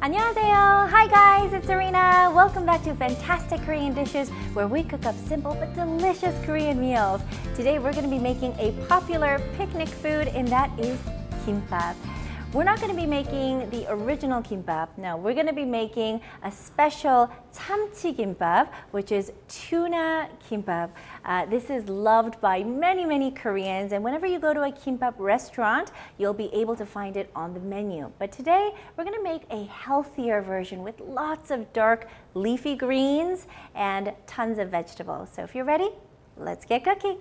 안녕하세요. Hi guys, it's Arena. Welcome back to Fantastic Korean Dishes, where we cook up simple but delicious Korean meals. Today we're going to be making a popular picnic food, and that is kimbap. We're not going to be making the original kimbap. No, we're going to be making a special 참치 kimbap, which is tuna kimbap. This is loved by many Koreans, and whenever you go to a kimbap restaurant, you'll be able to find it on the menu. But today, we're going to make a healthier version with lots of dark leafy greens and tons of vegetables. So if you're ready, let's get cooking.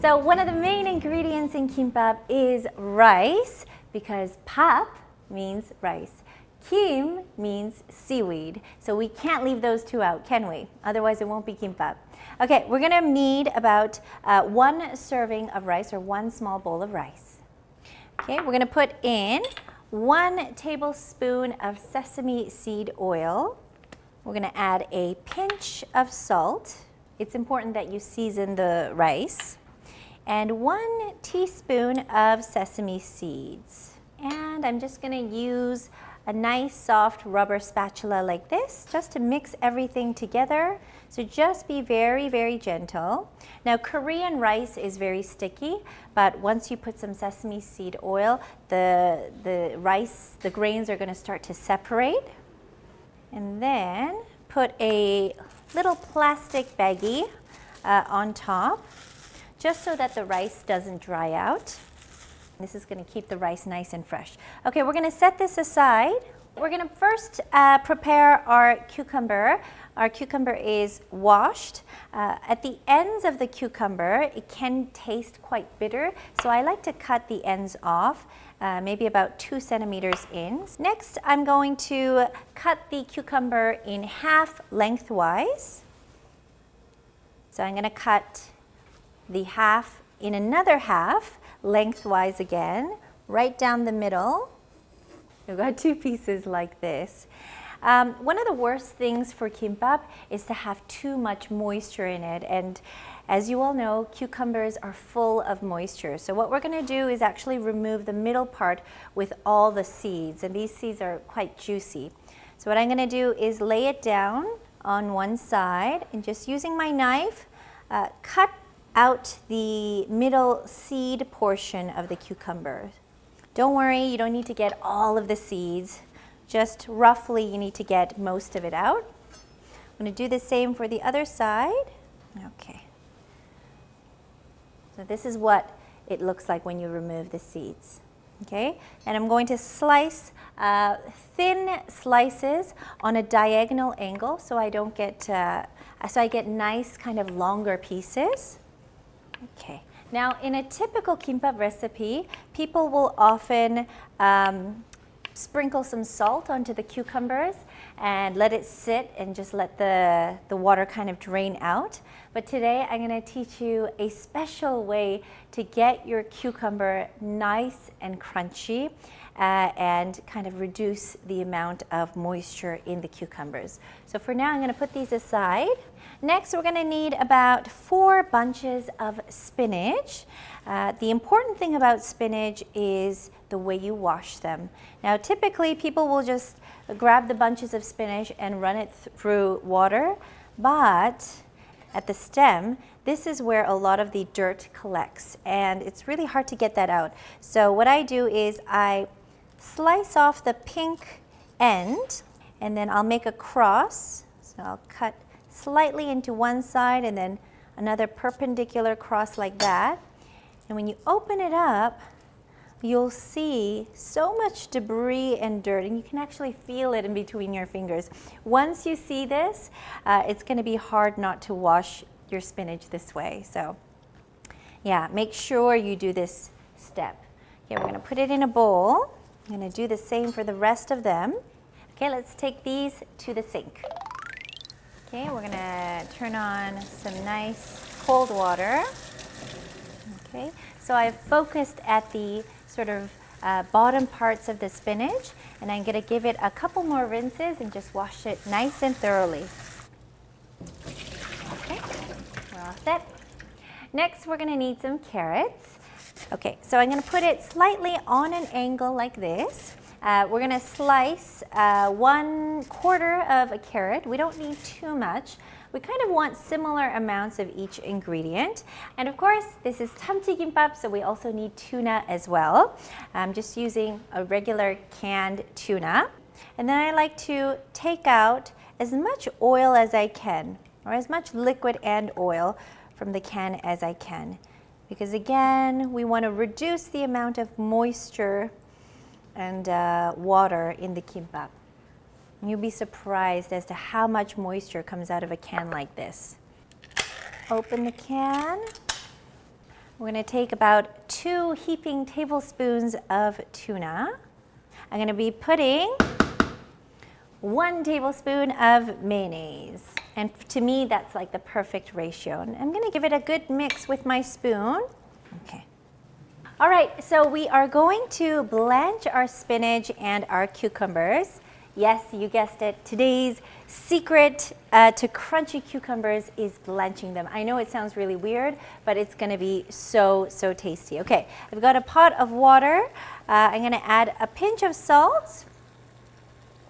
So one of the main ingredients in kimbap is rice, because 밥 means rice. Kim means seaweed. So we can't leave those two out, can we? Otherwise it won't be kimbap. Okay, we're gonna need about 1 serving of rice, or 1 small bowl of rice. Okay, we're gonna put in 1 tablespoon of sesame seed oil. We're gonna add a pinch of salt. It's important that you season the rice. And 1 teaspoon of sesame seeds. And I'm just gonna use a nice soft rubber spatula like this, just to mix everything together. So just be very gentle. Now Korean rice is very sticky, but once you put some sesame seed oil, the grains are gonna start to separate. And then put a little plastic baggie on top, just so that the rice doesn't dry out. This is going to keep the rice nice and fresh. Okay, we're going to set this aside. We're going to first prepare our cucumber. Our cucumber is washed. At the ends of the cucumber, it can taste quite bitter, so I like to cut the ends off, maybe about 2 centimeters in. Next, I'm going to cut the cucumber in half lengthwise. So I'm going to cut the half in another half, lengthwise again, right down the middle. We've got 2 pieces like this. One of the worst things for kimbap is to have too much moisture in it, and as you all know, cucumbers are full of moisture. So what we're going to do is actually remove the middle part with all the seeds, and these seeds are quite juicy. So what I'm going to do is lay it down on one side, and just using my knife, cut out the middle seed portion of the cucumber. Don't worry, you don't need to get all of the seeds. Just roughly you need to get most of it out. I'm going to do the same for the other side. Okay. So this is what it looks like when you remove the seeds. Okay, and I'm going to slice thin slices on a diagonal angle, so I don't get, so I get nice kind of longer pieces. Okay, now in a typical kimbap recipe, people will often sprinkle some salt onto the cucumbers and let it sit and just let the water kind of drain out. But today I'm going to teach you a special way to get your cucumber nice and crunchy and kind of reduce the amount of moisture in the cucumbers. So for now I'm going to put these aside. Next, we're going to need about 4 bunches of spinach. The important thing about spinach is the way you wash them. Now, typically, people will just grab the bunches of spinach and run it through water, but at the stem, this is where a lot of the dirt collects, and it's really hard to get that out. So what I do is I slice off the pink end, and then I'll make a cross. So I'll cut slightly into one side and then another perpendicular cross like that. And when you open it up, you'll see so much debris and dirt, and you can actually feel it in between your fingers. Once you see this, it's going to be hard not to wash your spinach this way. So yeah, make sure you do this step. Okay, we're going to put it in a bowl. I'm going to do the same for the rest of them. Okay, let's take these to the sink. Okay, we're gonna turn on some nice cold water. Okay, so I've focused at the sort of bottom parts of the spinach, and I'm going to give it a couple more rinses and just wash it nice and thoroughly. Okay, we're all set. Next, we're going to need some carrots. Okay, so I'm going to put it slightly on an angle like this. We're going to slice 1/4 of a carrot. We don't need too much. We kind of want similar amounts of each ingredient. And of course, this is Tuna Kimbap, so we also need tuna as well. I'm just using a regular canned tuna. And then I like to take out as much oil as I can, or as much liquid and oil from the can as I can. Because again, we want to reduce the amount of moisture and water in the kimbap. You'll be surprised as to how much moisture comes out of a can like this. Open the can. We're going to take about 2 heaping tablespoons of tuna. I'm going to be putting 1 tablespoon of mayonnaise. And to me, that's like the perfect ratio. And I'm going to give it a good mix with my spoon. Okay. All right, so we are going to blanch our spinach and our cucumbers. Yes, you guessed it. Today's secret to crunchy cucumbers is blanching them. I know it sounds really weird, but it's going to be so tasty. Okay, I've got a pot of water. I'm going to add a pinch of salt.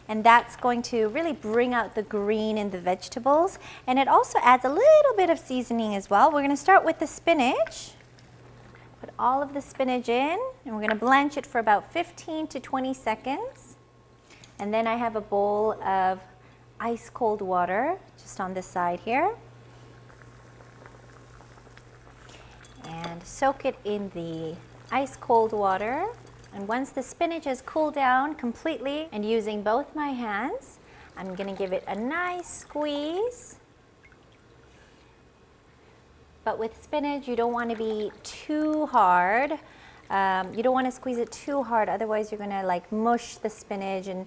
And that's going to really bring out the green in the vegetables. And it also adds a little bit of seasoning as well. We're going to start with the spinach. Put all of the spinach in, and we're going to blanch it for about 15 to 20 seconds. And then I have a bowl of ice cold water just on this side here. And soak it in the ice cold water. And once the spinach has cooled down completely, and using both my hands, I'm going to give it a nice squeeze. But with spinach, you don't want to be too hard. You don't want to squeeze it too hard, otherwise you're going to like mush the spinach and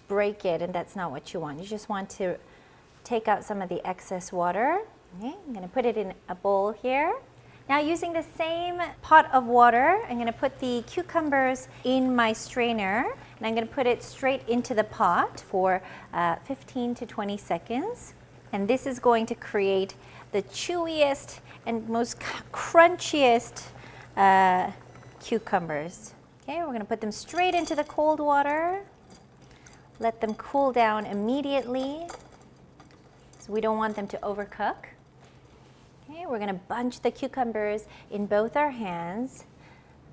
break it, and that's not what you want. You just want to take out some of the excess water. Okay, I'm going to put it in a bowl here. Now, using the same pot of water, I'm going to put the cucumbers in my strainer, and I'm going to put it straight into the pot for 15 to 20 seconds. And this is going to create the chewiest and most crunchiest cucumbers. Okay, we're going to put them straight into the cold water. Let them cool down immediately, so we don't want them to overcook. Okay, we're going to bunch the cucumbers in both our hands,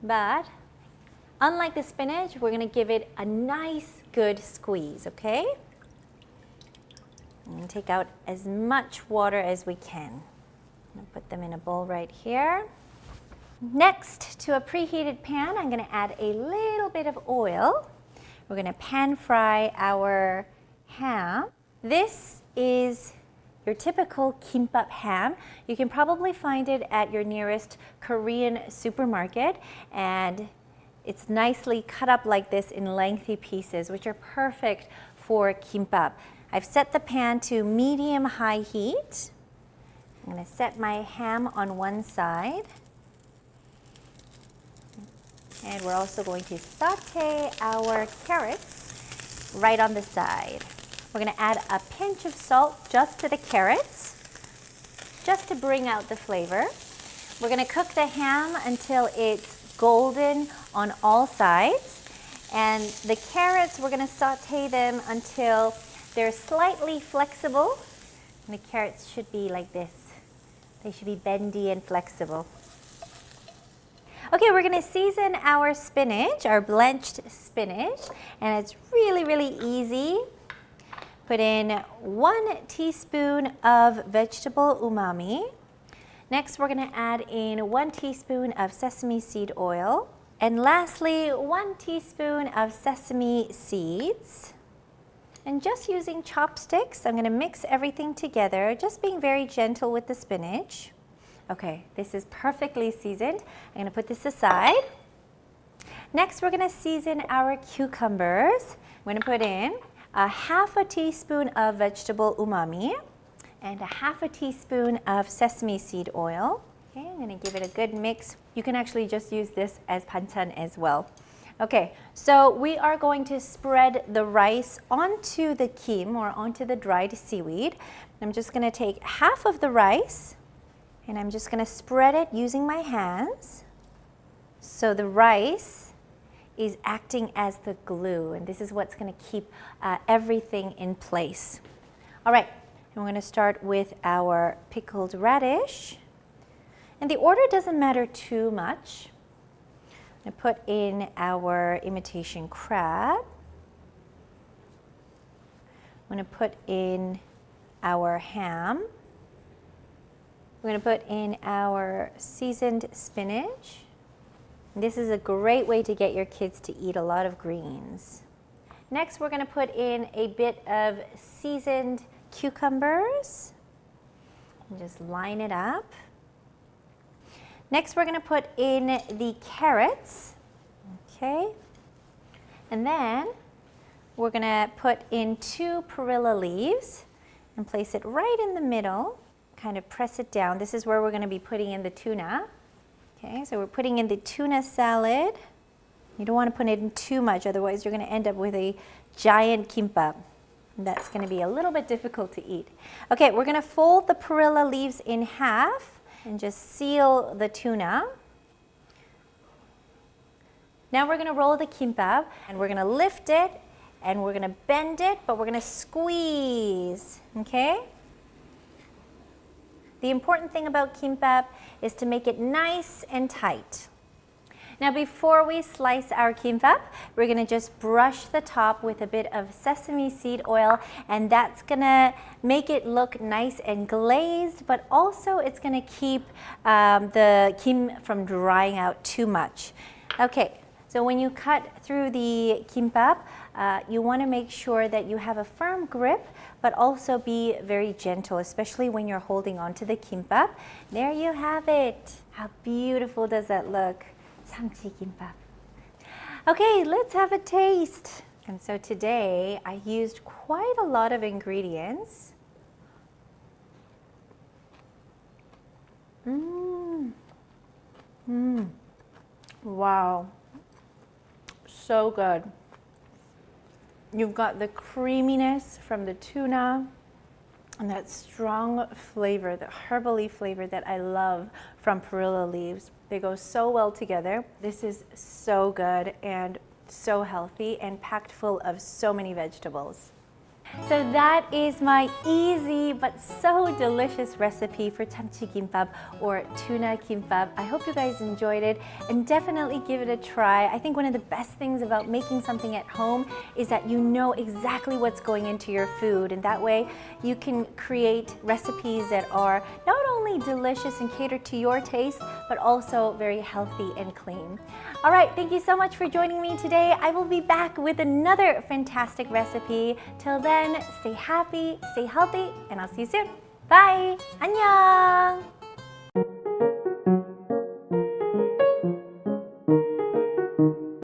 but unlike the spinach, we're going to give it a nice, good squeeze, okay? I'm going to take out as much water as we can. I'm going to put them in a bowl right here. Next, to a preheated pan, I'm going to add a little bit of oil. We're going to pan fry our ham. This is your typical kimbap ham. You can probably find it at your nearest Korean supermarket, and it's nicely cut up like this in lengthy pieces, which are perfect for kimbap. I've set the pan to medium-high heat. I'm going to set my ham on one side. And we're also going to saute our carrots right on the side. We're going to add a pinch of salt just to the carrots, just to bring out the flavor. We're going to cook the ham until it's golden on all sides. And the carrots, we're going to saute them until they're slightly flexible. And the carrots should be like this. They should be bendy and flexible. Okay, we're going to season our spinach, our blanched spinach, and it's really easy. Put in 1 teaspoon of vegetable umami. Next, we're going to add in 1 teaspoon of sesame seed oil. And lastly, 1 teaspoon of sesame seeds. And just using chopsticks, I'm going to mix everything together, just being very gentle with the spinach. Okay, this is perfectly seasoned. I'm going to put this aside. Next, we're going to season our cucumbers. I'm going to put in a 1/2 teaspoon of vegetable umami and a 1/2 teaspoon of sesame seed oil. Okay, I'm gonna give it a good mix. You can actually just use this as banchan as well. Okay, so we are going to spread the rice onto the kim, or onto the dried seaweed. I'm just gonna take half of the rice and I'm just gonna spread it using my hands. So the rice is acting as the glue, and this is what's gonna keep everything in place. All right, and we're gonna start with our pickled radish. And the order doesn't matter too much. I'm gonna put in our imitation crab. I'm gonna put in our ham. We're gonna put in our seasoned spinach. This is a great way to get your kids to eat a lot of greens. Next, we're gonna put in a bit of seasoned cucumbers. And just line it up. Next, we're gonna put in the carrots, okay? And then we're gonna put in 2 perilla leaves and place it right in the middle, kind of press it down. This is where we're gonna be putting in the tuna. Okay, so we're putting in the tuna salad. You don't wanna put in too much, otherwise you're gonna end up with a giant kimbap. That's gonna be a little bit difficult to eat. Okay, we're gonna fold the perilla leaves in half and just seal the tuna. Now we're gonna roll the kimbap and we're gonna lift it and we're gonna bend it, but we're gonna squeeze, okay? The important thing about kimbap is to make it nice and tight. Now before we slice our kimbap, we're gonna just brush the top with a bit of sesame seed oil, and that's gonna make it look nice and glazed, but also it's gonna keep the kim from drying out too much. Okay, so when you cut through the kimbap, you wanna make sure that you have a firm grip, but also be very gentle, especially when you're holding onto the kimbap. There you have it. How beautiful does that look? Samchi kimbap. Okay, let's have a taste. And so today I used quite a lot of ingredients. Wow, so good. You've got the creaminess from the tuna and that strong flavor, the herbally flavor that I love from perilla leaves. They go so well together. This is so good and so healthy and packed full of so many vegetables. So that is my easy but so delicious recipe for 참치 kimbap or tuna kimbap. I hope you guys enjoyed it and definitely give it a try. I think one of the best things about making something at home is that you know exactly what's going into your food, and that way you can create recipes that are not only delicious and cater to your taste, but also very healthy and clean. All right, thank you so much for joining me today. I will be back with another fantastic recipe. Till then, stay happy, stay healthy, and I'll see you soon. Bye! 안녕!